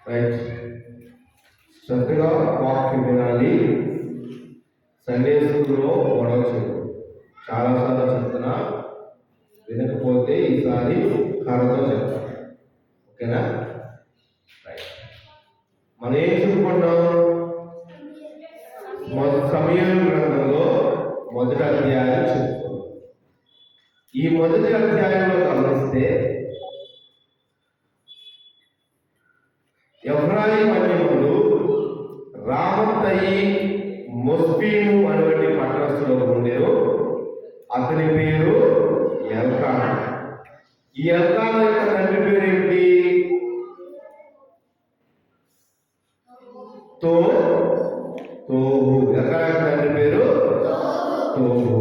Right. శ్రద్ధగా వాక్యం వినాలి. సండే స్కూల్లో గొడవ చేయదు. చాలాసార్లు చెప్తున్నా, వినకపోతే ఈసారి కర్రతో చెప్తాను. ఓకేనా? రైట్. మనం ఏం చెప్పుకున్నాం? సమూయేలు గ్రంథంలో మొదటి అధ్యాయం చెప్పుకున్నాం. ఈ మొదటి అధ్యాయంలో గమనిస్తే ఎఫ్రాయిము అన్యములు రామత్తయి మొస్పీము అనేటువంటి పట్టణస్థులో ఉండేరు. అతని పేరు ఎల్కానా. ఈ ఎల్కానా యొక్క తండ్రి పేరు ఏంటి? తోహు. ఎల్కానా యొక్క తండ్రి పేరు తోహు.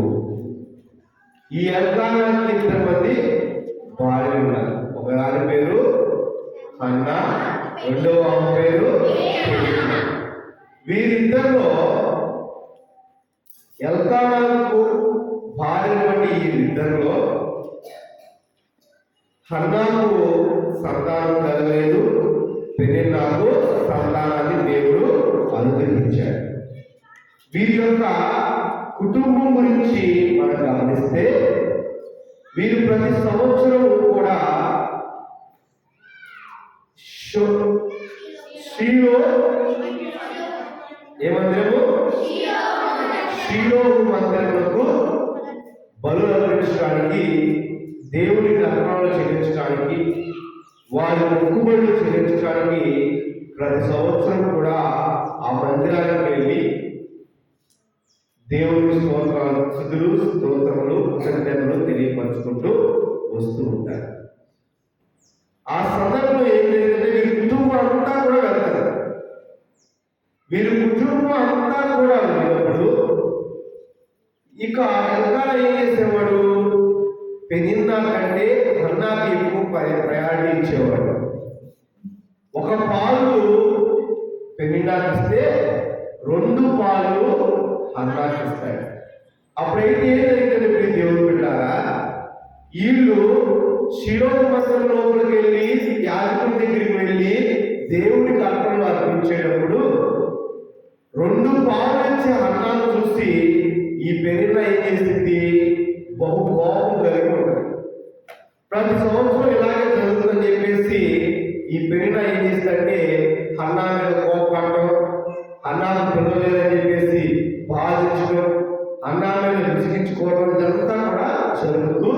ఈ ఎల్కానాకి 2 మంది భార్యలు ఉన్నారు. ఒకదాని పేరు హన్నా, రెండవ ఆమె పేరు పెనిన్నా. వీరిద్దరిలో ఎల్కానాకు భార్యటువంటి ఈ ఇద్దరిలో హన్నాకు సంతానం కలగలేదు, పెనిన్నాకు సంతానాన్ని దేవుడు అనుగ్రహించాడు. వీరి యొక్క కుటుంబం గురించి మనం గమనిస్తే వీరు ప్రతి సంవత్సరం కూడా షీలో ఏ మందిరము? షీలో మందిరములకు బలులు అర్పించడానికి, దేవునికి అర్పణలు చెల్లించడానికి, వారి మొక్కుబడులు చెల్లించడానికి ప్రతి సంవత్సరం కూడా ఆ మందిరానికి వెళ్ళి దేవుని స్తోత్రాలు, స్తుతులు, స్తోత్రములు, కృతజ్ఞతలు తెలియపరుచుకుంటూ వస్తూ ఉంటారు. ఆ సందర్భంలో ఏం జరిగిందంటే వీరి కుటుంబం అంతా కూడా వెళ్తారు. వీరి కుటుంబం అంతా కూడా వెళ్ళినప్పుడు ఇక ఎల్కానా ఏం చేసేవాడు? పెనిన్నా కంటే హన్నాకి ఎక్కువ ప్రయారిటీ ఇచ్చేవాడు. ఒక పాలు పెనిన్నాకి ఇస్తే 2 పాలు హన్నాకి ఇస్తాడు. అప్పుడైతే ఏం జరిగిందంటే దేవుడు బిడ్డారా, వీళ్ళు షిలో మందిరం లోపలికి వెళ్ళి యాజకుడి దగ్గరికి వెళ్ళి దేవుడికి అర్పణలు అర్పించేటప్పుడు 2 పాలు ఇచ్చే హన్నాను చూసి ఈ పెనిన్నా ఏం చేసింది? బహు కోపం కలిగి ఉంటుంది. ప్రతి సంవత్సరం ఇలాగే జరుగుతుందని చెప్పేసి ఈ పెనిన్నా ఏం చేస్తుందంటే హన్నా మీద కోపపడటం, హన్నాను పిలవలేదని చెప్పేసి బాధించడం, హన్నా మీద విసిగించుకోవడం ఇదంతా కూడా జరుగుతూ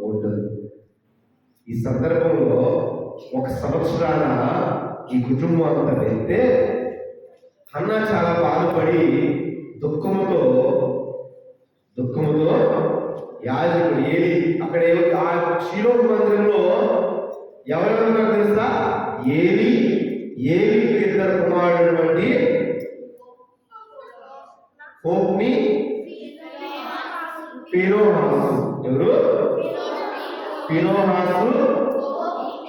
ఉంటుంది. ఈ సందర్భంలో ఒక సంవత్సరాన ఈ కుటుంబం అంతా వెళ్తే హన్నా చాలా బాధపడి దుఃఖముతో యాజకుడు ఏలి అక్కడ ఆ షీలో మందిరంలో ఎవరెవరున్నారు తెలుసా? ఏలికి 2 కుమారుడు హోప్ని, ఫీనోహాసు. ఎవరు? ఫీనోహాసు,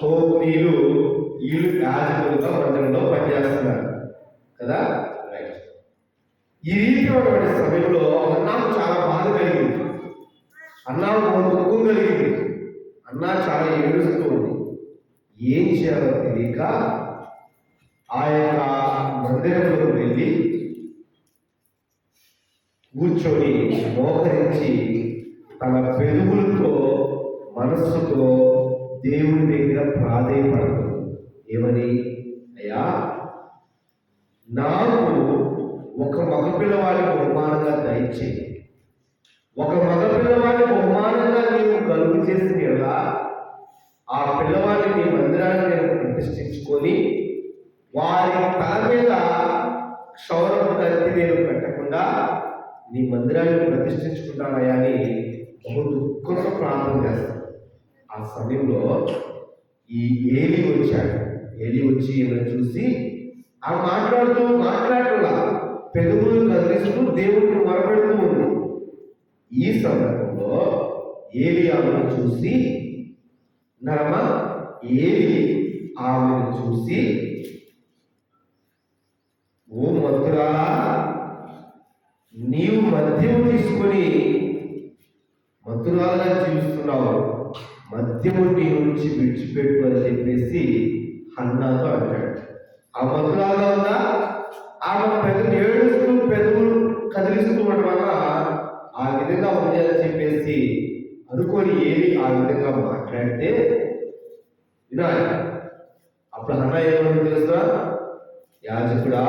హోప్నీలు. వీళ్ళు యాజకులుగా మందిరంలో పనిచేస్తున్నారు కదా. ఈ రీతిలోటువంటి సమయంలో అన్నాకు చాలా బాధ కలిగింది, అన్నాకు దుఃఖం కలిగింది. అన్నా చాలా ఏడుస్తుంది. ఏం చేయాలో తెలియక ఆ యొక్క మందిరంలో వెళ్ళి కూర్చొని మోకరించి తన పెదవులతో మనస్సుతో దేవుని దగ్గర ప్రాధేయపడుతుంది. ఏమని? అయ్యా, నాకు ఒక మగపిల్లవాడి బహుమానంగా దయచేయి. ఒక మగపిల్లవాడి బహుమానంగా నీవు కలుగు చేసిన ఎలా ఆ పిల్లవాడిని నీ మందిరాన్ని నేను ప్రతిష్ఠించుకొని వారి తల మీద క్షౌరపు కత్తి నేను పెట్టకుండా నీ మందిరాన్ని ప్రతిష్ఠించుకుంటానయ్యా అని బహు దుఃఖంతో ప్రార్థన చేస్తాను. ఆ సమయంలో ఈ ఏలి వచ్చాడు. ఏలి వచ్చి ఈమెను చూసి ఆ మాట్లాడటంలా పెదవులు కదిలిస్తూ దేవుడిని మొరపెడుతూ ఉంది. ఈ సందర్భంలో ఏలి ఆమెను చూసి ఆమెను చూసి ఓ మధురాలా, నీవు మద్యము తీసుకొని మధురాలుగా జీవిస్తున్నావు, మద్యము నీ నుంచి విడిచిపెట్టు అని చెప్పేసి హన్నాతో అంటాడు. ఆ మధురాలుగా ఉందా? ఆమె పెదవులు ఏడుస్తూ పెదవులు కదిలిస్తూ ఉండడం వల్ల ఆ విధంగా ఉంది అని చెప్పేసి అనుకొని ఏలి ఆ విధంగా మాట్లాడితే వినాలి. అప్పుడు అన్న ఏమని తెలుసా? యాజకుడా,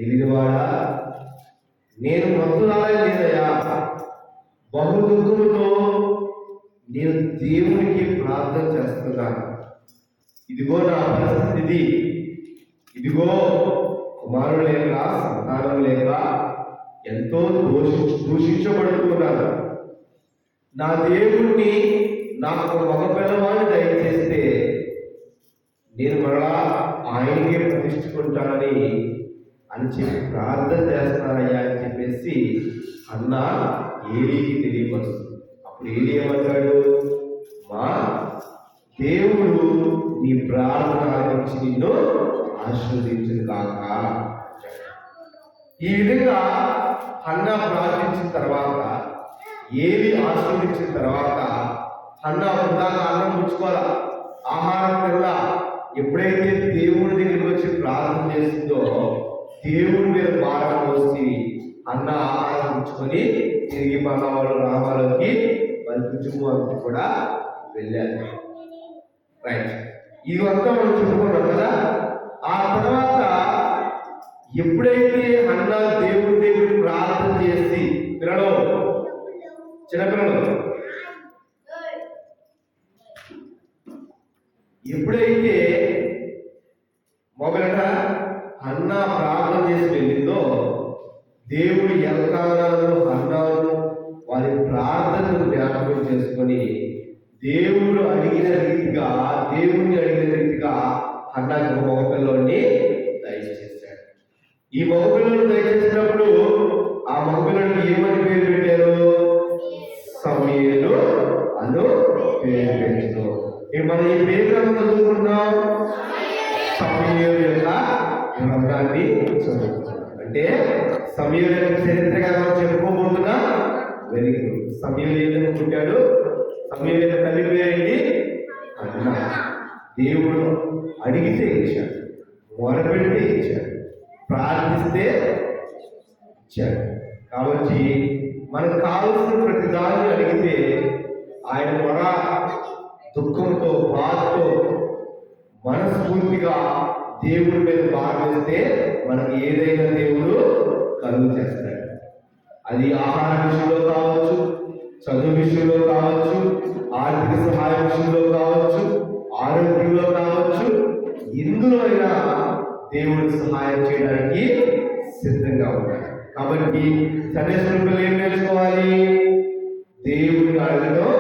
ఏలినవాడా, నేను మధురాలే లేదయ్యా, బహు దుఃఖముతో నేను దేవునికి ప్రార్థన చేస్తున్నాను. ఇదిగో నా పరిస్థితి, ఇదిగో కుమారుడు లేక సంతానం లేక ఎంతో దూషించబడుతున్నాను. నా దేవుణ్ణి నాకు మగ పిల్లవాడిని దయచేస్తే నేను మరలా ఆయనకే ప్రతిష్ఠుకుంటానని అని చెప్పి ప్రార్థన చేస్తానయ్యా అని చెప్పేసి అన్న ఏలీకి తెలియపరుస్తుంది. అప్పుడు ఏలీ ఏమంటాడు? మా దేవుడు నీ ప్రార్థన ఆలకించి నిన్ను ఆశీర్వదించును కాక. ఈ విధంగా హన్నా ప్రార్థించిన తర్వాత, ఏలీ ఆశీర్వదించిన తర్వాత హన్నా వృధాగా అన్నం పుచ్చుకోవాలా, ఆహారం తినలా. ఎప్పుడైతే దేవుడి దగ్గరికి వచ్చి ప్రార్థన చేస్తుందో దేవుడి మీద భారం పోసి అన్న ఆహారం పుచ్చుకొని తిరిగి మన వాళ్ళు రామాలోకి వాళ్ళ కుటుంబానికి కూడా వెళ్ళారు. రైట్, ఇదంతా మనం చెప్పుకున్నాం కదా. ఆ తర్వాత ఎప్పుడైతే అన్న దేవుడి దగ్గర ప్రార్థన చేసి చిన్నపిల్లలు ఎప్పుడైతే మొదట అన్న ప్రార్థన చేసి వెళ్ళిందో దేవుడు ఎల్కానాను అన్నాను వారి ప్రార్థనను జ్ఞాపకం చేసుకొని దేవుణ్ణి అడిగిన రీతిగా అన్నకు మగపిల్లోని దయచేశాడు. ఈ మగపిల్లని దయచేసినప్పుడు ఆ మగపిల్లని ఏమని పేరు పెట్టారు? సమూయేలు అను పేరు పెట్టారు. మనం ఈ పేరు చదువుకుంటున్నాం, సమూయేలు యొక్క గ్రంథాన్ని చదువుకుంటున్నాం. అంటే సమూయేలు యొక్క చరిత్రగా మనం చెప్పుకోబోతున్నా. Very good. సమూయేలు ఏదైనా పుట్టాడు? సమూయేలు యొక్క తల్లి పేరేంటి? అన్నా. దేవుడు అడిగితే ఇచ్చాడు, మొరపెడితే ఇచ్చాడు, ప్రార్థిస్తే ఇచ్చాడు. కాబట్టి మనకు కావలసిన ప్రతి దాన్ని అడిగితే ఆయన మొర దుఃఖంతో బాధతో మనస్ఫూర్తిగా దేవుడి మీద భావిస్తే మనకి ఏదైనా దేవుడు కలుగు చేస్తాడు. అది ఆహార విషయంలో కావచ్చు, చదువు విషయంలో కావచ్చు, ఆర్థిక సహాయం విషయంలో కావచ్చు, ఆరోగ్యంలో కావచ్చు, ఎందులో అయినా దేవుడు సహాయం చేయడానికి సిద్ధంగా ఉన్నాడు. కాబట్టి సండే స్కూల్ ఏం నేర్చుకోవాలి? దేవుడిని అడగడం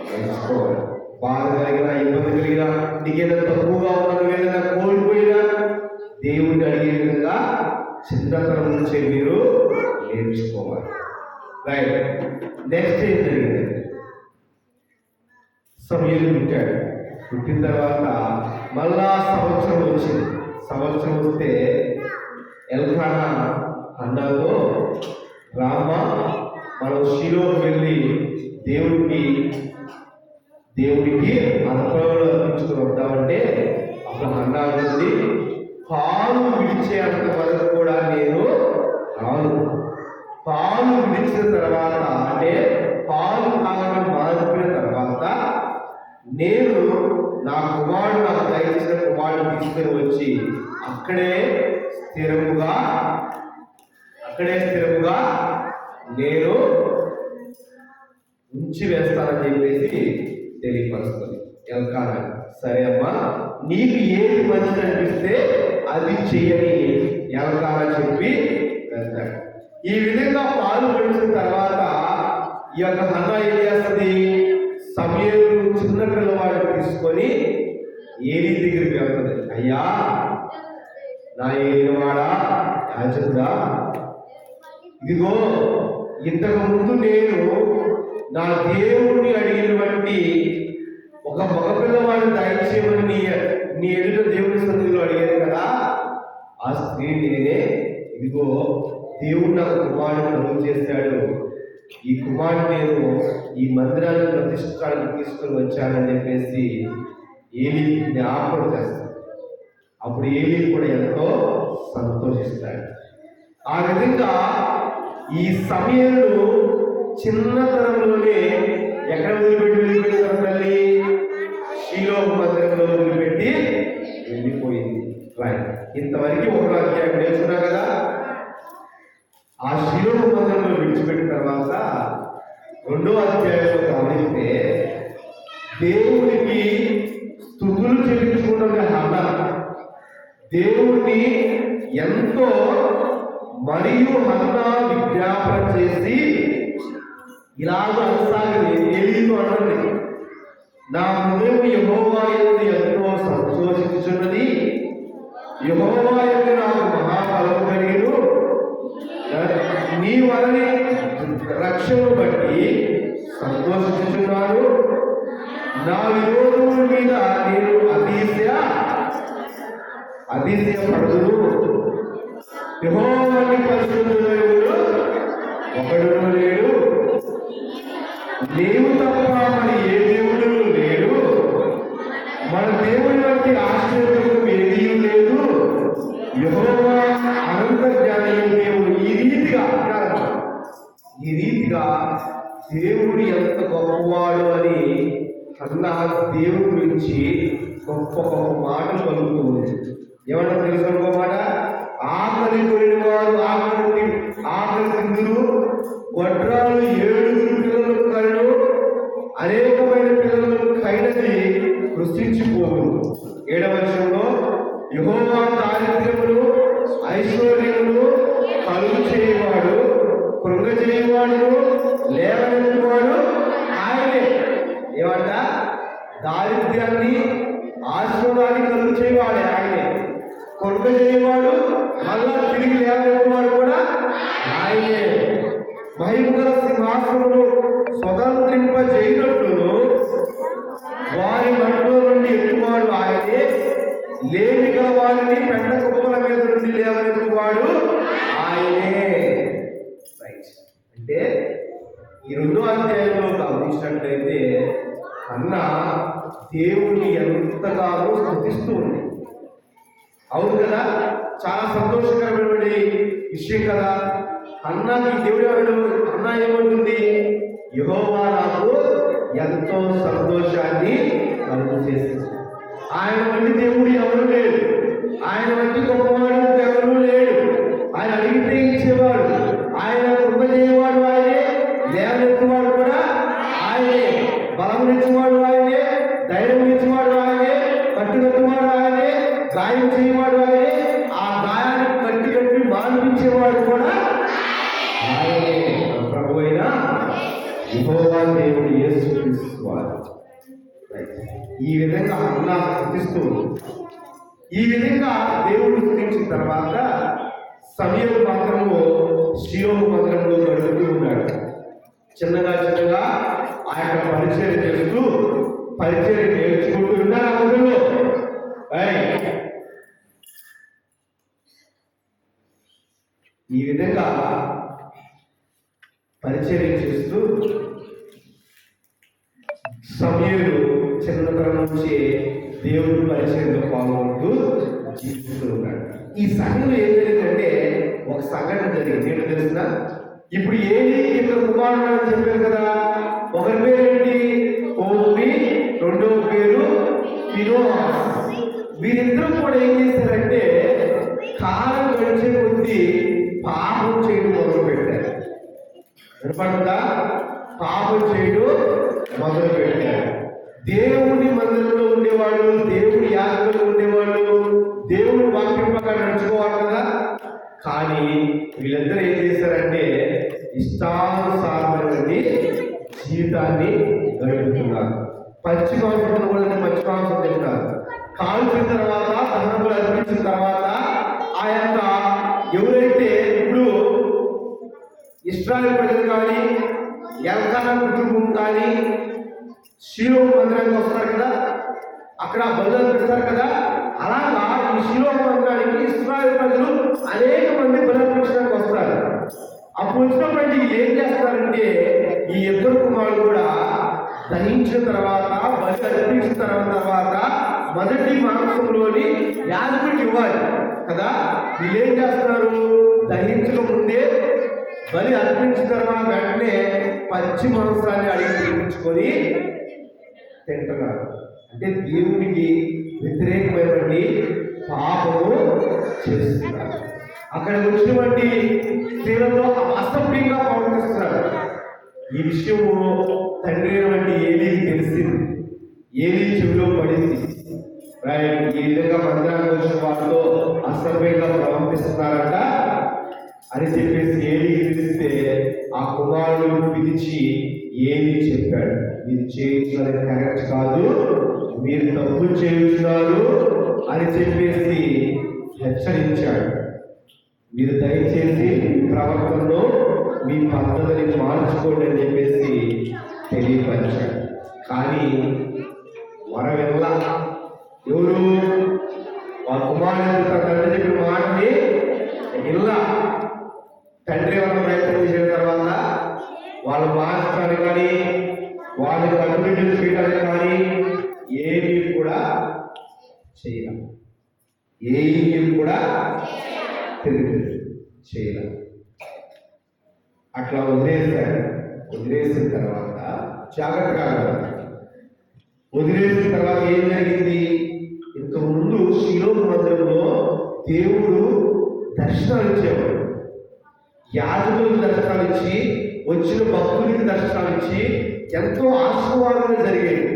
నేర్చుకోవాలి. బాధ కలిగిన, ఇబ్బంది కలిగిన, నీకేదైనా తక్కువగా ఉన్నది, ఏదైనా కోల్పోయినా దేవుడిని అడిగే విధంగా చిన్నతనం నుంచే మీరు నేర్చుకోవాలి. రైట్. నెక్స్ట్ ఏం జరిగింది? సమూయేలు పుట్టాడు. పుట్టిన తర్వాత మళ్ళా సంవత్సరం వచ్చింది. సంవత్సరం వస్తే ఎల్కానా అన్నాతో, రామ మనం షిలోకి వెళ్ళి దేవుడికి అర్పణలు అర్పించుకుని వద్దామంటే అప్పుడు అన్నా అంటుంది, పాలు విడిచే అంత వరకు కూడా నేను రాను. పాలు విడిచిన తర్వాత, అంటే పాలు తాగడం మానిపోయిన తర్వాత నేను నా కుమారుడు నాకు దయచేసిన కుమారుడు తీసుకొని వచ్చి అక్కడే స్థిరముగా నేను ఉంచి వేస్తానని చెప్పేసి తెలియపరుస్తుంది ఎల్కానా. సరే అమ్మా, నీకు ఏది మంచిది అనిపిస్తే అది చెయ్యని ఎల్కానా చెప్పి వెళ్తాడు. ఈ విధంగా పాలు పెంచిన తర్వాత ఈ యొక్క హన్నా ఏం చేస్తుంది? సమూయేలు చిన్న పిల్లవాడు తీసుకొని ఏలీ దగ్గరికి వెళ్తుంది. అయ్యా, నా ఏలినవాడా, యాజకుడా, ఇదిగో ఇంతకు ముందు నేను నా దేవుణ్ణి అడిగినటువంటి ఒక మగపిల్లవాడిని దయచేయమని నీ ఎదుట దేవుని సన్నిధిలో అడిగాను కదా, ఆ స్త్రీ నేనే. ఇదిగో దేవుడు నాకు కుమారుడు కలుగు చేశాడు, ఈ కుమారుడు నేను ఈ మందిరాన్ని ప్రతిష్ఠించడానికి తీసుకొని వచ్చానని చెప్పేసి ఏలీ జ్ఞాపకం చేస్తాను. అప్పుడు ఏలీ కూడా ఎంతో సంతోషిస్తాడు. ఆ విధంగా ఈ సమయంలో చిన్నతనంలోనే ఎక్కడ వదిలిపెట్టారు తల్లి? షీలో మందిరంలో వదిలిపెట్టి వెళ్ళిపోయింది. రైట్, ఇంతవరకు ఒక అధ్యాయం నేర్చుకున్నా కదా. ఆ షీలో మందిరంలో విడిచిపెట్టిన తర్వాత రెండో అధ్యాయంలో గమనిస్తే దేవునికి స్తుతులు చెల్లించుకుంటున్న హన్న దేవుణ్ణి ఎంతో మరియు హన్న విజ్ఞాపన చేసి ఇలాగ అనసాగింది. ఏలీతో అన్నది, నా హృదయం యెహోవా యందు ఎంతో సంతోషించుచున్నది, యెహోవా యందు నాకు మహాబలము కలిగిను, నీ వలని రక్షణను బట్టి సంతోషించుచున్నాను, నా విరోధముల మీద నేను అతిశయపడుదును. యెహోవాని పరిశుద్ధుడు ఒకడును లేడు, నీవు తప్ప మరి ఏ దేవుడు లేడు, మన దేవుని వంటి ఆశ్చర్యం ఏదీ లేదు, యెహోవా అనంత జ్ఞానము దేవుడు. ఈ రీతిగా దేవుడు ఎంత గొప్పవాడు అని అన్న దేవుడి గురించి గొప్ప గొప్ప మాటలు పలుకుతూ ఉంది. ఏమన్నా తెలుసు ఇంకో మాట? ఆకలి కొనిన వారు ఆకలి తిందురు, గొడ్రాలు 7 పిల్లలకు కలను, అనేకమైన పిల్లలకు కైనది కృషించిపోదు. 7వ వచనంలో యెహోవా దారిద్ర్యమును ఐశ్వర్యమును కలుగు చేయవాడు, కృంగ చేయవాడు, లేవనెత్తువాడు ఆయనే. ఏమంట? దారిద్ర్యాన్ని ఆశ్రమాన్ని కలుగు చేయవాడే ఆయనే, కృంగ చేయవాడు, మళ్ళా తిరిగి లేవనెత్తువాడు కూడా ఆయనే. మహిమగల సింహాసనమును స్వతంత్రింపజేయనట్లును వారి మట్టిలో నుండి ఎత్తువాడు ఆయనే, లేమి గల వారిని పెంట కుప్పల మీద నుండి లేవనెత్తువాడు ఆయనే. అంటే ఈ రెండో అధ్యాయంలో గమనించినట్లయితే అన్న దేవుణ్ణి ఎంతగానో స్తుతిస్తూ ఉంది. అవును కదా, చాలా సంతోషకరమైన విషయం కదా. అన్నకి దేవుడు అన్న ఏమంటుంది? యెహోవా నాకు ఎంతో సంతోషాన్ని కలుగు చేసింది. ఆయన వంటి దేవుడు ఎవరు లేడు, ఆయన వంటి గొప్పవాడు ఎవరు లేడు. ఆయన అడిగితే ఇచ్చేవాడు, ఆయన కృప చేయవాడు ఆయనే, లేవనెత్తువాడు కూడా ఆయనే, బలం ఇచ్చేవాడు ఆయనే, ధైర్యం ఇచ్చేవాడు ఆయనే, కట్టుకట్టువాడు ఆయనే, గాయం చేయవాడు ఆయనే, ఆ గాయాన్ని కట్టి మాన్పించేవాడు కూడా ఆయనే. ప్రభు అయిన యెహోవా దేవుడు యేసుక్రీస్తు వారు. ఈ విధంగా అన్నా స్తుతిస్తూ, ఈ విధంగా దేవుడు స్తుతించిన తర్వాత సమయం మాత్రము షీలో మందిరంలో గడుపుతూ ఉన్నాడు. చిన్నగా ఆయన పరిచయం చేస్తూ పరిచయం నేర్చుకుంటూ ఉన్నాడు. అందులో ఈ విధంగా పరిచయం చేస్తూ సమయంలో చిన్నతనం నుంచి దేవుడి పరిచయంలో పాల్గొంటూ జీవిస్తూ ఉన్నాడు. ఈ సంఘటన ఏం జరిగిందంటే ఒక సంఘటన జరిగింది. ఏంటో తెలిసిన? ఇప్పుడు ఏది ఇక్కడ కుమారుడు అని చెప్పారు కదా. ఒకరి పేరేంటి? ఓపి, రెండవ పేరు ఫినోహాస్. వీరిద్దరూ కూడా ఏం చేశారంటే కాలం గడిచే కొద్దీ పాపం చేయడం మొదలు పెట్టారు. వినపడుతుందా? పాపం చేయడం మొదలు పెట్టారు. దేవుని మందిరంలో ఉండేవాళ్ళు, దేవుని యాగంలో ఉండేవాళ్ళు, దేవుని వాక్యం ప్రకారం నడుచుకోవాలి కదా. కానీ వీళ్ళందరూ ఏం చేశారంటే ఇష్టానుసారమైన జీవితాన్ని గడుపుతున్నారు. పచ్చి మాంసం కూడా పచ్చి మాంసం తింటారు. కాల్చిన తర్వాత దహనములు అర్పించిన తర్వాత ఆ యొక్క ఎవరైతే ఇప్పుడు ఇశ్రాయేలు ప్రజలు కానీ ఎల్కానా కుటుంబం కానీ షీలో మందిరానికి వస్తారు కదా, అక్కడ బలులు పెడతారు కదా. అలాగా ఈ షీలో మందిరానికి ఇశ్రాయేలు ప్రజలు అనేక మంది బలుర్పించడానికి వస్తారు. అప్పుడు వచ్చినప్పుడు ఏం చేస్తారంటే ఈ ఇద్దరు కుమారులు కూడా దహించిన తర్వాత బలి అర్పించిన తర్వాత మొదటి మాంసంలోని యాజకుడికి ఇవ్వాలి కదా. వీళ్ళు ఏం చేస్తున్నారు, దహించక ముందే బలి అర్పించిన తర్వాత వెంటనే పచ్చి మాంసాన్ని అడిగి తెప్పించుకొని తింటున్నారు. అంటే దేవునికి వ్యతిరేకమైనటువంటి పాపము చేస్తున్నారు. అక్కడ వచ్చినటువంటి స్త్రీలతో అసభ్యంగా ప్రవర్తిస్తున్నారు. ఈ విషయము తండ్రి అయినటువంటి ఏలీకి తెలిసింది. ఏలీ చెవిలో పడింది. ఈ విధంగా మందిరానికి వచ్చిన వాళ్ళతో అసభ్యంగా ప్రవర్తిస్తున్నారట అని చెప్పేసి ఏలీకి తెలిస్తే ఆ కుమారుడు పిలిచి ఏలీ చెప్పాడు, మీరు చేయించినది కరెక్ట్ కాదు, మీరు తప్పు చేయించున్నారు అని చెప్పేసి హెచ్చరించాడు. మీరు దయచేసి ప్రవర్తనలో మీ పద్ధతిని మార్చుకోండి అని చెప్పేసి తెలియపరిచాడు. కానీ వరవెల్ల ఎవరు వాళ్ళ కుమారుడు తండ్రి చెప్పిన మాటని ఇలా తండ్రి వాళ్ళ ప్రయత్నం చేసిన తర్వాత వాళ్ళు మార్చడానికి కానీ వాళ్ళకి అభివృద్ధి చేయడానికి కానీ ఏమీ కూడా చేయాలి, ఏమీ కూడా చేయాలి. అట్లా వదిలేశాడు. వదిలేసిన తర్వాత జాగ్రత్తగా వదిలేసిన తర్వాత ఏం జరిగింది, ఇంతకు ముందు శిలో మందిరంలో దేవుడు దర్శనాలు ఇచ్చేవాడు. యాజకులకు దర్శనాలు ఇచ్చి, వచ్చిన భక్తులకి దర్శనాలు ఇచ్చి ఎంతో ఆశీర్వాదంగా జరిగేది.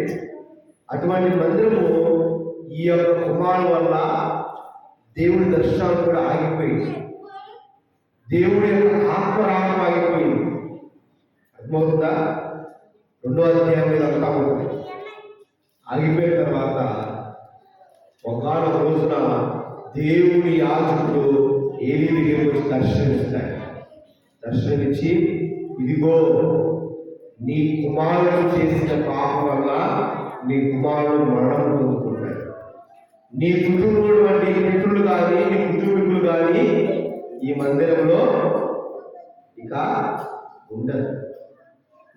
అటువంటి మందిరము ఈ యొక్క కుమారుడు వల్ల దేవుడి దర్శనాలు కూడా ఆగిపోయింది. దేవుడి యొక్క ఆత్మరాగం ఆగిపోయింది. అర్థమవుతుందా? 2వ అధ్యాయం మీద అంతా ఉంటుంది. ఆగిపోయిన తర్వాత ఒకనొక రోజున దేవుడి యాజకుడు ఏలీ దగ్గరికి వచ్చి దర్శనమిస్తాడు. దర్శనమిచ్చి, ఇదిగో నీ కుమారుడు చేసిన పాపం వల్ల నీ కుమారుడు మరణం పొందుతున్నాడు. నీ కుటుంబంలో వంటి మిత్రులు కానీ నీ కుటుంబీకులు కానీ ఈ మందిరంలో ఇక ఉండదు,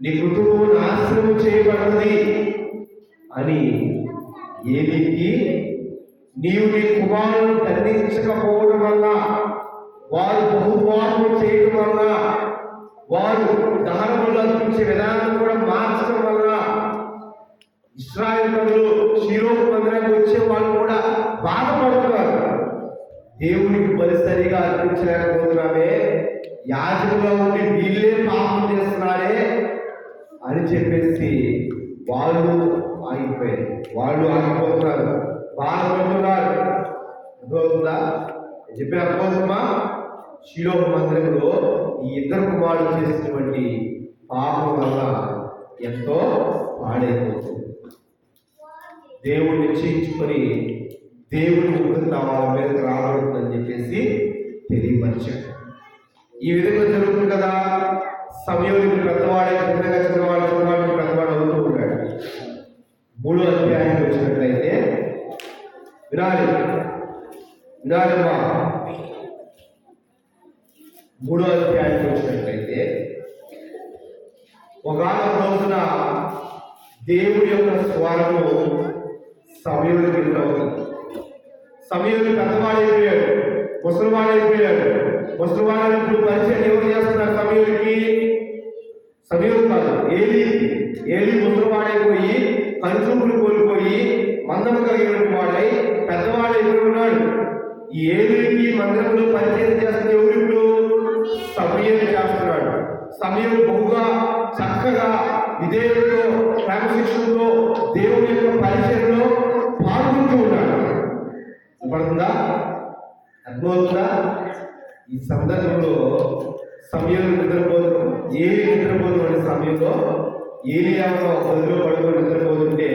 నీ కుటుంబం నాశనం చేయబడుతుంది అని ఏలీకి, నీవు నీ కుమారులను దండించకపోవడం వల్ల, వారు బహుమానం చేయడం వల్ల, వారు దహనములు అర్పించే విధానం కూడా మార్చడం వల్ల ఇశ్రాయేలు ప్రజలు షీలో మందిరానికి వచ్చే వాళ్ళు కూడా బాధపడుతున్నారు. దేవునికి బలి సరిగా అర్పించలేకపోతున్నామే, యాజకులుగా ఉండి వీళ్ళే పాపం చేస్తున్నారే అని చెప్పేసి వాళ్ళు ఆగిపోయారు. వాళ్ళు ఆగిపోతున్నారు, బాధపడుతున్నారు. అర్థమవుతుందా చెప్పి? అర్థమవుతుందా? షీలో మందిరంలో ఈ ఇద్దరు కుమారులు చేసినటువంటి పాపం వల్ల ఎంతో పాడైపోతుంది. దేవుడు నిశ్చయించుకొని దేవుడి ముఖం వాళ్ళ మీదకి రాబడుతుందని చెప్పేసి తెలియపరిచాడు. ఈ విధంగా జరుగుతుంది కదా. సమయంలో పెద్దవాడే చిన్నగా చిన్నవాడు పెద్దవాడు అవుతూ ఉంటాడు. 3వ అధ్యాయానికి వచ్చినట్లయితే వినాలమ్మా 3వ అధ్యాయానికి వచ్చినట్లయితే ఒకనొక రోజున దేవుడి యొక్క స్వరము సమయంలో వినవుతుంది. సమయంలో పెద్దవాడైపోయాడు, ముసలివాడైపోయాడు. ముసలివాడైనప్పుడు పరిచయం ఎవరు చేస్తున్నారు? సమయం కాదు, ఏలీ ముసలివాడైపోయి కనుచూపులు కోల్పోయి మందము కలిగిన వాడై పెద్దవాడైపోయి ఉన్నాడు. ఈ ఏలీకి మందిరంలో పరిచయం చేస్తున్న ఎవరు? సమయం చేస్తున్నాడు. సమయం బహుగా చక్కగా విధేయులతో క్రమశిక్షణతో దేవుని యొక్క పరిచయంలో పాల్గొంటూ ఉన్నాడు. పడుతుందా? అర్థమవుతుందా? ఈ సందర్భంలో సమయం నిద్రపోతున్న సమయంలో ఏలియాలో గదిలో పడుకొని నిద్రపోతుంటే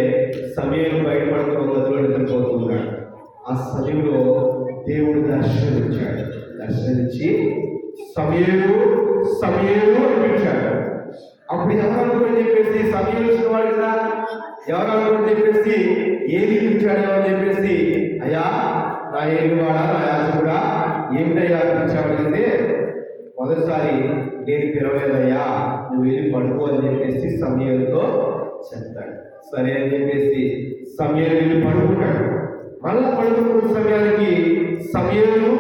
సమయం బయటపడుతున్న గదిలో నిద్రపోతున్నాడు. ఆ సమయంలో దేవుడు దర్శనమిచ్చాడు. దర్శనమిచ్చి సమయము అనిపించాడు. అప్పుడు ఎవరు అనుకుని చెప్పేసి సమయం ఇచ్చినవాడు కదా, ఎవరు అనుకుని చెప్పేసి ఏది ఇచ్చాడు అని చెప్పేసి, అయ్యా నా ఏలివాడా, నా యాజకుడా, ఏమిటయ్యా అనిపించాడంటే, మొదటిసారి నేను పిలవలేదయ్యా, నువ్వు వెళ్ళి పడుకో అని చెప్పేసి సమయంతో చెప్తాడు. సరే అని చెప్పేసి సమయం వెళ్ళి పడుకుంటాడు. మళ్ళా పడుకున్న సమయానికి సమయంలో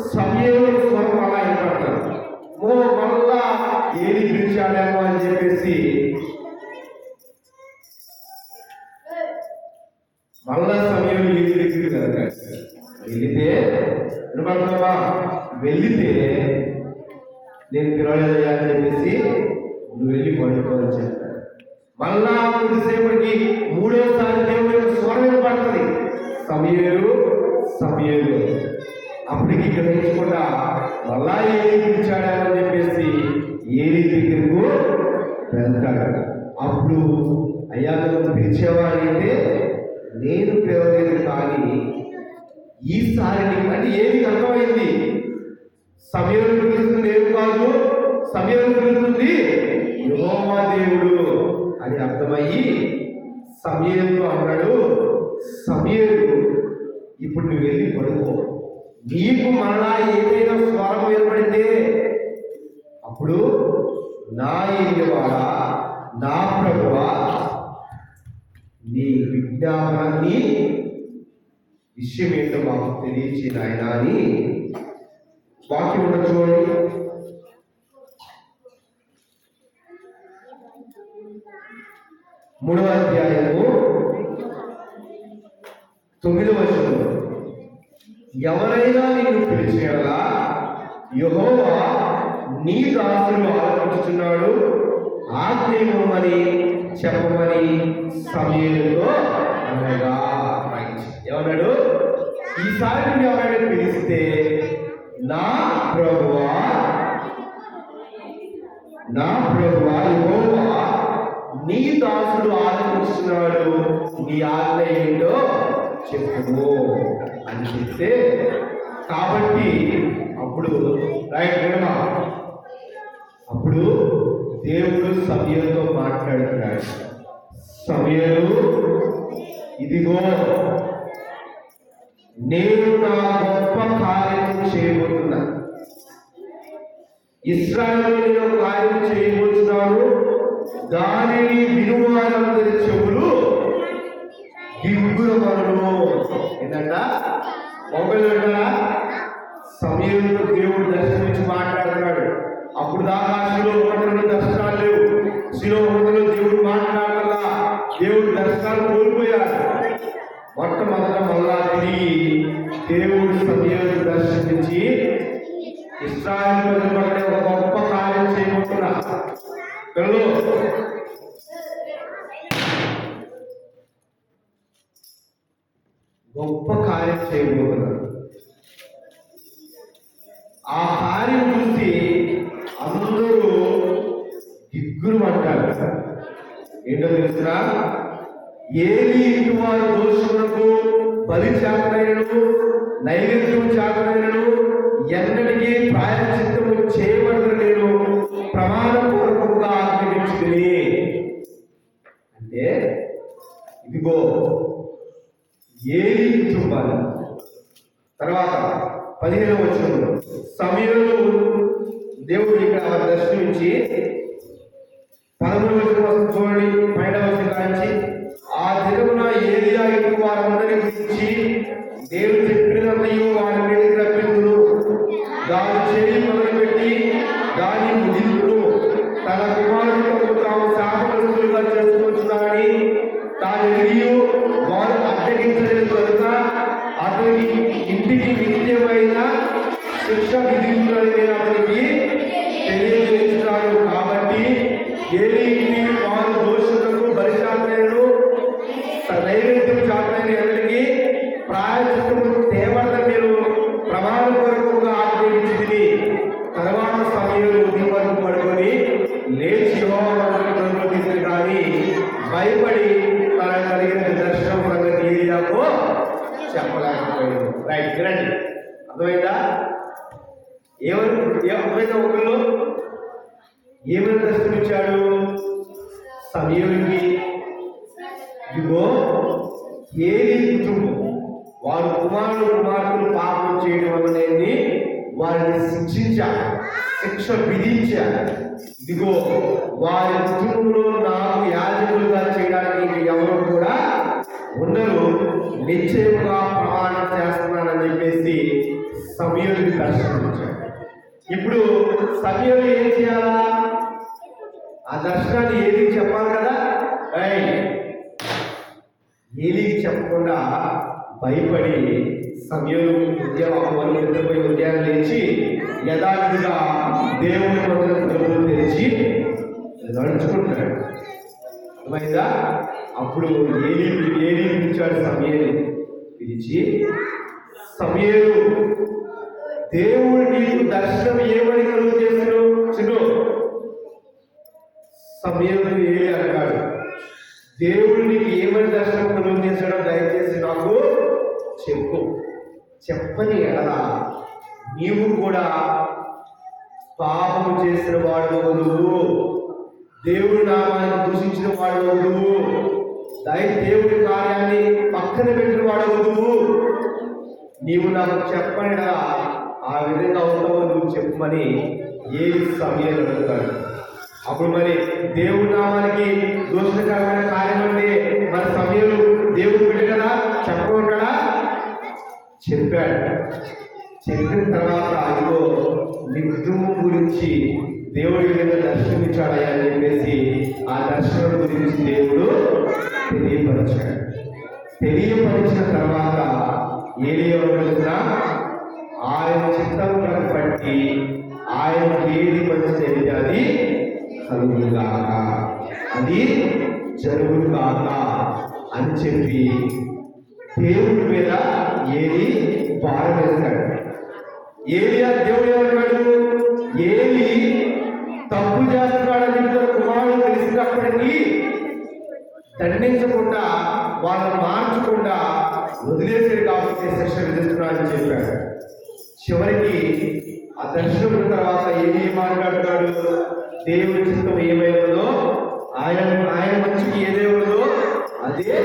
స్వరం అలా వినపడతారు. మళ్ళా ఏది పిలిచాడేమో అని చెప్పేసి మళ్ళా సమయం ఏది దగ్గరికి వెళ్తాడు. వెళితే వినపడుతున్నావా? వెళితే నేను పిలవలేదయ్యా అని చెప్పేసి నువ్వు వెళ్ళి పడుకోవాలని చెప్తాడు. మళ్ళా కొద్దిసేపటికి మూడోసారి దేవుడు స్వరం వినపడుతుంది, సమయలు. అప్పటికి గ్రహించకుండా మళ్ళా ఏది పిలిచాడని చెప్పేసి ఏది దగ్గరకు వెళ్తాడు. అప్పుడు అయ్యా నువ్వు పిలిచేవాడైతే నేను పిలవలేదు, కానీ ఈసారి అంటే ఏది అర్థమైంది, సమయం పిలుస్తుంది నేను కాదు, సమయం పిలుస్తుంది యెహోవా దేవుడు అని అర్థమయ్యి సమయంతో అన్నాడు, సమయలు ఇప్పుడు నువ్వు వెళ్ళి పడుకో, నీకు మరలా ఏదైనా స్వరం ఏర్పడితే అప్పుడు నా ఏలియవాడా, నా ప్రభువా, నీ విజ్ఞాపనాన్ని విషయం ఏంటో మాకు తెలియచేయను ఆయన అని వాక్యం చూడండి. మూడవ అధ్యాయము 9వ వచనంలో, ఎవరైనా నిన్ను పిలిచేలా యెహోవా నీ దాసుడు ఆలోచించుచున్నాడు, ఆజ్ఞేమని చెప్పమని సమూయేలుతో అనగా. ఏమన్నాడు? ఈసారి నువ్వు ఎవరైనా పిలిస్తే నా ప్రభువా యెహోవా నీ దాసుడు ఆలోచిస్తున్నాడు, నీ ఆజ్ఞ ఏంటో చెప్పు అని చెప్తే, కాబట్టి అప్పుడు అప్పుడు దేవుడు సమూయేలుతో మాట్లాడుతున్నాడు. సమూయేలు, ఇదిగో నేను నా గొప్ప కార్యం చేయబోతున్నా, ఇశ్రాయేలులో నేను కార్యం చేయబోతున్నాను, దానిని వినువారందరి చెవులు గిగ్గురమనును. ఏంటంట? మొబైల్ అంటారా? సమయంలో దేవుడు దర్శనమించి మాట్లాడుతున్నాడు. అప్పుడు దాకా శిలోహంలో దర్శనాలు లేవు, శిలోహంలో దేవుడు మాట్లాడాలా, దేవుడు దర్శనాలు కోల్పోయాడు. మొట్టమొదట మళ్ళా తిరిగి దేవుడు సమయంలో దర్శించి ఇశ్రాయేలు ప్రజల ఒక గొప్ప కార్యం చేయబోతున్నా, గొప్ప కార్యం చేయబోతున్నారు. ఆ కార్యం చూసి అందరూ దిగ్గురు అంటారు. ఏంటో తెలుసునా? ఏలీ ఇంటి వారు దోషులకు బలి చేతనైనను నైవేద్యం చేతనైనను ఎన్నటికీ ప్రాయశ్చిత్తము చేయబడదు నేను ప్రమాణపూర్వకంగా ఆజ్ఞాపించుకుని. అంటే ఇదిగో ఏలీ కుటుంబాలు. తర్వాత 15వ వచనంలో సమూయేలు దేవుడు ఇక్కడ దర్శనమిచ్చి 13వ వచనం చూడండి, 12వ వచనం కాంచి, ఆ దినమున ఏలియా ఇంటి వారందరినీ గురించి దేవుడు చెప్పినంతయు వారి మీదకి రప్పించును, దాని చేయి మొదలుపెట్టి దాని ముగింపును తన కుమారులకు తాము శాపగ్రస్తులుగా చేసుకుంటున్నారని తాను ఎరిగి వారు అడ్డగించలేదు కనుక అతనికి ఇంటికి నిత్యమైన శిక్ష విధించాలని అతనికి తెలియజేస్తున్నాడు. కాబట్టి ఏలీ ఇంటి వారు దోషులకు బలి చేతనైనను నైవేద్యం చేతనైన ఎన్నటికీ ప్రాయశ్చిత్తము తేవడదని నేను ప్రమాణపూర్వకంగా ఆజ్ఞాపించింది. తర్వాత సమయంలో ఉదయం వరకు పడుకొని లేచి యెహోవా తీసుకుని కానీ భయపడి తన కలిగిన దర్శనం సంగతి ఏలియాకు చెప్పలేకపోయాడు. రైట్, వినండి, అర్థమైందా? అర్థమైందా? ఒకళ్ళు ఏమైనా దర్శనం ఇచ్చాడు సమూయేలుకి, ఇదిగో ఏలీ కుటుంబం వారు కుమార్తెలు పాపం చేయడం వల్లనే వారిని శిక్షించారు, శిక్ష విధించారు. ఇదిగో వారి కుటుంబంలో నాకు యాజకులుగా చేయడానికి ఎవరు కూడా ఉండరు, నిశ్చయముగా చెప్పేసి సమూయేలుకి దర్శనమిచ్చాడు. ఇప్పుడు సమూయేలు ఏం చేయాలా? ఆ దర్శనాన్ని ఏలికి చెప్పాలి కదా. ఏలికి చెప్పకుండా భయపడి సమూయేలు నిద్రపోయి ఉదయాన్ని లేచి యథావిధిగా దేవుని మందిరం తలుపులు తెరిచి నడుచుకుంటాడు. అర్థమైందా? అప్పుడు ఏలీ పిలిచాడు సమూయేలు. పిలిచి, సమూయేలు, దేవుడు నీకు దర్శనం ఏమని కలుగు చేశాడు చిన్ను? సమూయేలు ఏలీ అన్నాడు, దేవుడు నీకు ఏమని దర్శనం కలుగు చేశాడో దయచేసి నాకు చెప్పు. చెప్పని ఎడలా నీవు కూడా పాపము చేసిన వాడు నువ్వు, దేవుడి నామాన్ని దూషించిన వాడు నువ్వు, దేవుడి కార్యాన్ని పక్కన పెట్టిన వాడు నువ్వు. నీవు నాకు చెప్పని ఆ విధంగా ఉంటావు, నువ్వు చెప్పమని ఏ సమయం అడుగుతాడు. అప్పుడు మరి దేవుడి నామానికి దోషకరమైన కార్యం అంటే మరి సమయంలో దేవుడు పెట్టి కదా చెప్పకుండా చెప్పాడు. చెప్పిన తర్వాత అదిగో నీ కుటుంబం గురించి దేవుడి విధంగా దర్శనమిచ్చాడయ్యా అని చెప్పేసి ఆ దర్శనం గురించి దేవుడు తెలియపరిచాడు. తెలియపరిచిన తర్వాత ఏలీ ఎవరున్నా ఆయన చిత్తములను బట్టి ఆయన ఏది మంచి తెలియదు అది కలుగుగాక, అది జరుగుగాక అని చెప్పి దేవుడి మీద ఏలీ భారం వేస్తాడు. ఏలియా దేవుడు ఏమన్నాడు? ఏలీ తప్పు చేస్తున్నాడని తన కుమారుడు తెలిసినప్పటికీ దండించకుండా వాళ్ళని మార్చకుండా వదిలేసేది కాబట్టి శిక్ష విధిస్తున్నాడని చెప్పాడు. చివరికి ఆ దర్శనం తర్వాత ఏమీ మాట్లాడుతాడు? దేవుడి చిత్తం ఏమైందో ఆయన మంచికి ఏదేవుడో అదే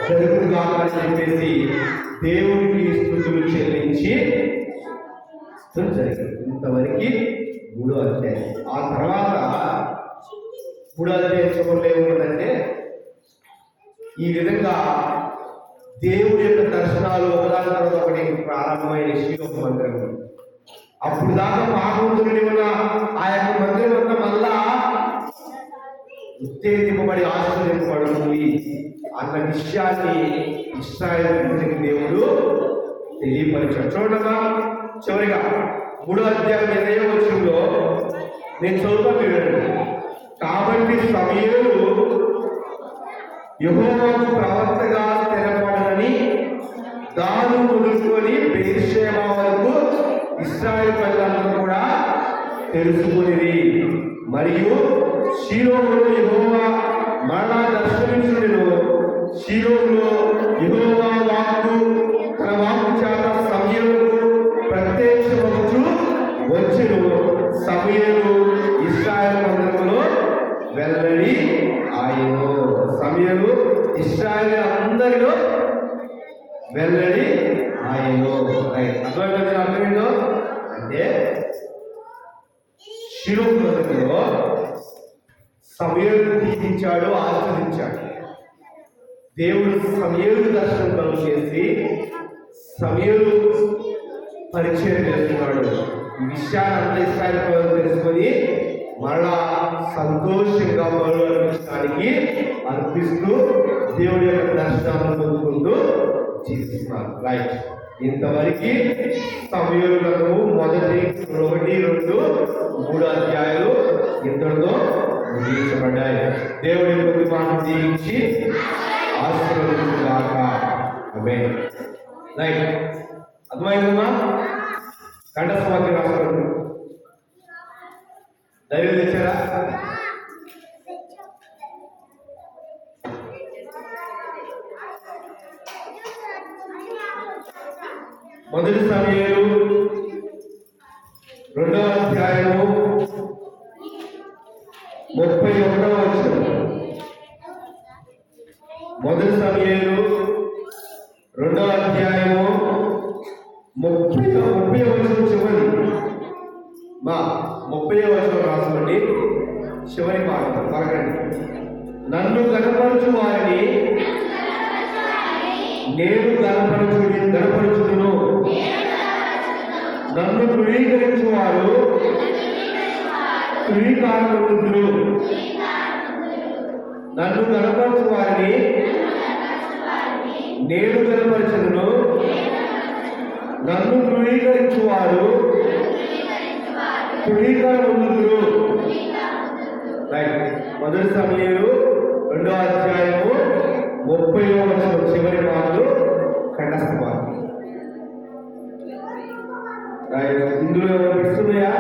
జరుగుగా అని చెప్పేసి దేవుడికి స్తుతులు చెల్లించి జరిగింది. ఇంతవరకు 3వ అధ్యాయం. ఆ తర్వాత 3వ అధ్యాయం చివరిలో ఏముందంటే ఈ విధంగా దేవుడి యొక్క దర్శనాలు ఒకదాని తర్వాత ఒకటి ప్రారంభమైన శిలో మందిరం. అప్పుడు దాకా పాపంతుని ఉన్న ఆ యొక్క మందిరం అంతా మళ్ళా ఉత్తేజింపబడి ఆశ్చర్యపడుతుంది అన్న విషయాన్ని ఇశ్రాయేలు దేవుడు తెలియపరిచాడు. చూడమ్మా, చివరిగా 3వ అధ్యాయం 20వ వచనంలో నేను చదువుతాను వినండి. కాబట్టి సమూయేలు యెహోవాకు ప్రవక్తగా స్థిరపడని దాను మొదలుకొని బెర్షెబా వరకు ఇశ్రాయేలు ప్రజలందరూ కూడా తెలుసుకునేది. మరియు షిలోహులో యెహోవా మరలా దర్శనమిచ్చును. షిలోహులో యెహోవా వాక్కు తన వాక్కు చేత సమూయేలుకు ప్రత్యక్షమగుచు వచ్చెను. సమూయేలు ఇశ్రాయేలు మందిరములో వెల్లడి ఆయను. సమూయేలు ఇశ్రాయేలు అందరిలో వెల్లడి ఆయను. అర్థమైంది? అర్థమైందో అంటే షిలో మందిరంలో సమూయేలు దీవించాడు, ఆశీర్వదించాడు. దేవుడు సమూయేలు దర్శనం కలుగు చేసి సమూయేలు పరిచయం చేస్తున్నాడు. ఈ విషయాన్ని ఇశ్రాయేలు ప్రజలు తెలుసుకొని మరలా సంతోషంగా పనులు అర్పిస్తూ దేవుడి యొక్క దర్శనాలను పొందుకుంటూ జీవిస్తున్నారు. రైట్. ఇంతవరకు సమూయేలు గ్రంథము 1, 2, 3 అధ్యాయాలు ఇంతటితో ముగించబడ్డాయి. దేవుడి కొద్ది మాట దీవించి ఆశీర్వదించుగాక. ఆమేన్. రైట్. అర్థమైందమ్మా? కంఠస్థవాక్యం రాసుకోండి. ధైర్యం తెచ్చారా? మొదటి సమూయేలు 2వ అధ్యాయము 31వ వచనం. మొదటి సమూయేలు 2వ అధ్యాయము 30వ వచనం చివరి 30వ వచనం రాసుకోండి. చివరి మాట పలకండి. నన్ను గణపరచు వారిని నేను గణపరచుదును, నన్ను ధృవీకరించు వారు ధృవీకారముందురు. నన్ను కనపరచు వారిని నేను కనపరచను. నన్ను ధృవీకరించు వారు ధృవీకారముందురు. రైట్. మొదటి సమయంలో 2వ అధ్యాయము 30వ వచనం చివరి మాటలు కంఠస్థమాలి. రైట్. ఇందులో ఏమనిపిస్తున్నాయా?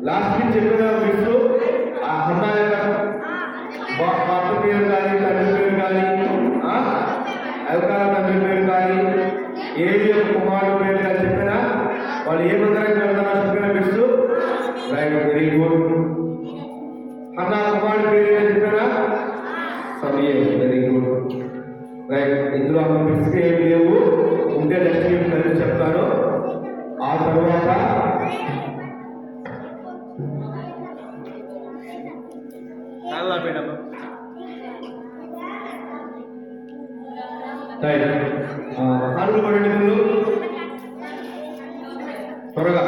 లాస్ట్ కి చెప్పిన విషయం ఆ హన్నా భర్త పేరు కానీ తండ్రి పేరు కానీ అల్కాల తండ్రి పేరు కానీ ఏది కుమారుడు పేరు కానీ చెప్పినా వాళ్ళు ఏ మందిరానికి వెళ్తారో చెప్పిన విషయం. రైట్. Very good. హన్నా కుమారుడు పేరు ఏదో చెప్పినా సమయం. Very good. రైట్. ఇందులో అమ్మ మిస్కి ఏం లేవు. ఉంటే నెక్స్ట్ వీక్ కలిసి చెప్తాను. ఆ తర్వాత కానుకలు పడండి మీరు త్వరగా.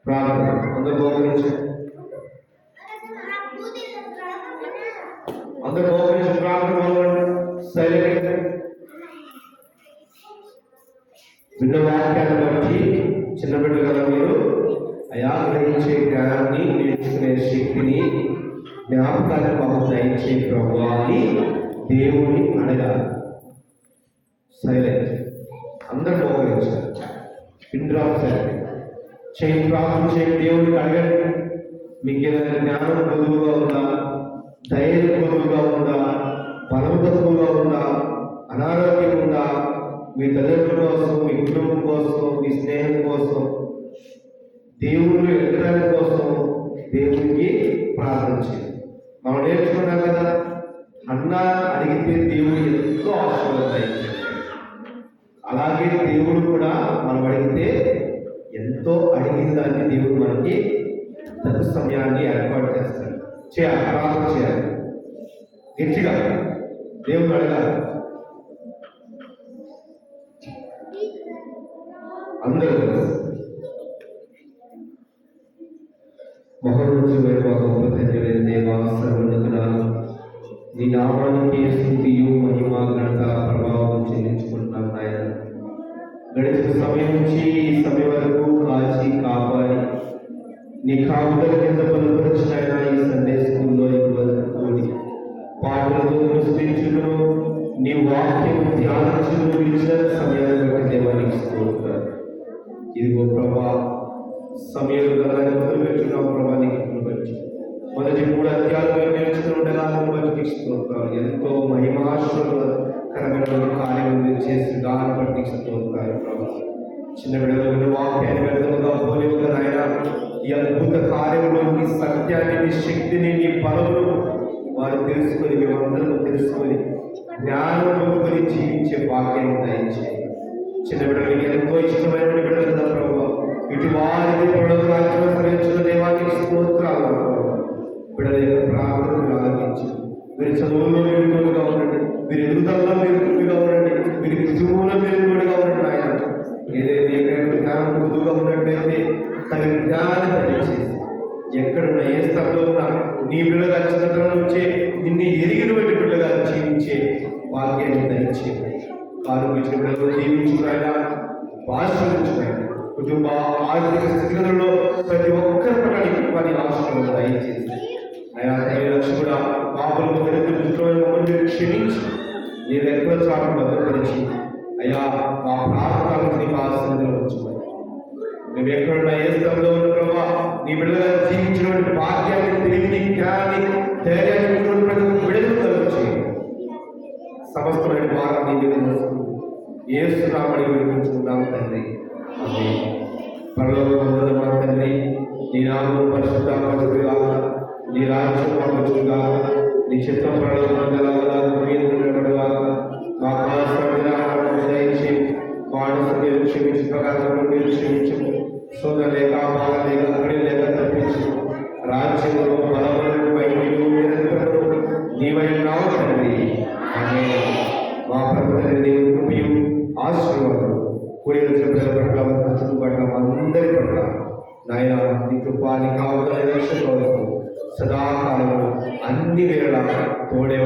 ప్రార్థన. అందరూ మోకరించి ప్రార్థన సైలెంట్. విన్న వాక్యాన్ని బట్టి చిన్న బిడ్డ కదా మీరు అయా గ్రహించే జ్ఞానాన్ని నేర్చుకునే శక్తిని జ్ఞాపకాన్ని మాకు దయచే ప్రభు అని దేవుణ్ణి అడగాలి. సైలెంట్. అందరూ మోకరించారు. ఇంద్రాప్ సైలెంట్ చేయి. ప్రార్థన చేయి. దేవుడికి అడగండి. మీకు ఏదైనా జ్ఞానం పొదువుగా ఉందా, ధైర్యం పొదువుగా ఉందా, బలం తక్కువగా ఉందా, అనారోగ్యం ఉందా, మీ తల్లిదండ్రుల కోసం, మీ కుటుంబం కోసం, మీ స్నేహం కోసం, దేవుళ్ళు ఎదగడానికి కోసం దేవుడికి ప్రార్థన చేయండి. మనం నేర్చుకున్నాం కదా, హన్నా అడిగితే దేవుడు ఎంతో ఆశీర్వాదాలు. అలాగే దేవుడు కూడా మనం అడిగితే ఎంతో అడిగిన దాన్ని దేవుడు మనకి తగు సమయాన్ని ఏర్పాటు చేస్తాడు. చేయాలి, ప్రార్థన చేయాలి. గట్టిగా దేవుడు అడగాలి. అందరూ మహోన్నతుడైన మా గొప్ప తండ్రి దేవా, సర్వోన్నతుడా, నీ నామానికి స్తుతియు మహిమ ఘనత ప్రభావం చెల్లించుకుంటున్నాం నాయన. గడిచిన సమయం నుంచి ఈ సమయం వరకు కాచి కాపాడి నీ కాపుదల కింద బలపరిచిన ఈ సండే స్కూల్లో కూడి పాటలతో సృష్టించును, నీ వాక్యం ధ్యానించును పిలిచిన సమయాన్ని బట్టి దేవానికి స్తోత్రాలు. ఇదిగో ప్రభా, సమయంలో మొదలు పెట్టుకున్నాం ప్రభా, నీకు బట్టి మొదటి 3 అధ్యాయాలు నేర్చుకుంటుండగా బట్టి స్తోత్రాలు. ఎంతో మహిమాశ్వరకరమైన కార్యం చేసి దాన్ని బట్టి స్తోత్రాలు ప్రభా. చిన్న బిడ్డలు వాక్యాన్ని వ్యర్థముగా పోలేవు నాయన. ఈ అద్భుత కార్యంలోని సత్యాన్ని, నీ శక్తిని, నీ బలమును వారు తెలుసుకొని, మేమందరూ తెలుసుకొని జ్ఞానం పొందుకొని జీవించే భాగ్యాన్ని దయచేయండి. చిన్న బిడ్డలకి ఎంతో ఇష్టమైన బిడ్డలు కదా ప్రభు, ఇటు వారి రాజ్యం సరించిన దేవానికి స్తోత్రాలు. బిడ్డల యొక్క ప్రార్థనలు ఆలకించి ఎక్కడున్న ఏ స్థలంలో ఉన్నా నీ బిడ్డగా చిన్నతనం నుంచే నిన్ను ఎరిగినటువంటి బిడ్డగా జీవించే వాక్యాన్ని దయచేయండి. ఆరోగ్య బిడ్డలు దీవించుకున్నాయినా ఆశీర్వదించుకున్నాయి. కుటుంబ ఆర్థిక స్థితులలో ప్రతి ఒక్కరి పట్ల వారి ఆశలను దయచేసి ఆయా లక్ష్మి పాపలకు దరిద్రులను క్షమించి నీ రెక్కల చాటు భద్రపరిచి అయ్యా మా ప్రార్థనలు నీకు ఆశీర్వాదాలు ఉంచుకోవాలి. నువ్వు ఎక్కడున్నా ఏ స్థలంలో ఉన్న ప్రభావ నీ బిడ్డగా జీవించినటువంటి భాగ్యాన్ని తెలివిని జ్ఞానాన్ని ధైర్యాన్ని విడుదల కలుగుచి సమస్తమైన భారత నీ మీద ఏసునామని విడిపించుకున్నాం తండ్రి. పరలోకమందున్న మా తండ్రి, నీ నామము పరిశుద్ధపరచుగా, నీ రాజ్యం వచ్చుగా, నీ చిత్తం పరలోకమందులాగా నిలబడుగా, మా కావలసిన ఆహారము దయచేసి మానసు మీరు క్షమించు ప్రకారం మీరు క్షమించు. సోద లేక బాధ లేక అక్కడి లేక తప్పించు. రాజ్యములు బలములు వైద్యులు నిరంతరము నీవైనావు తండ్రి. మా ప్రభుత్వ దేవుని కృపయు ఆశీర్వాదం కూడి వచ్చిన పట్ల పట్ల అందరి పట్ల నాయన నీ కృప నీ కావలసిన రక్షణ సదాకాలము అన్ని వేళ తోడే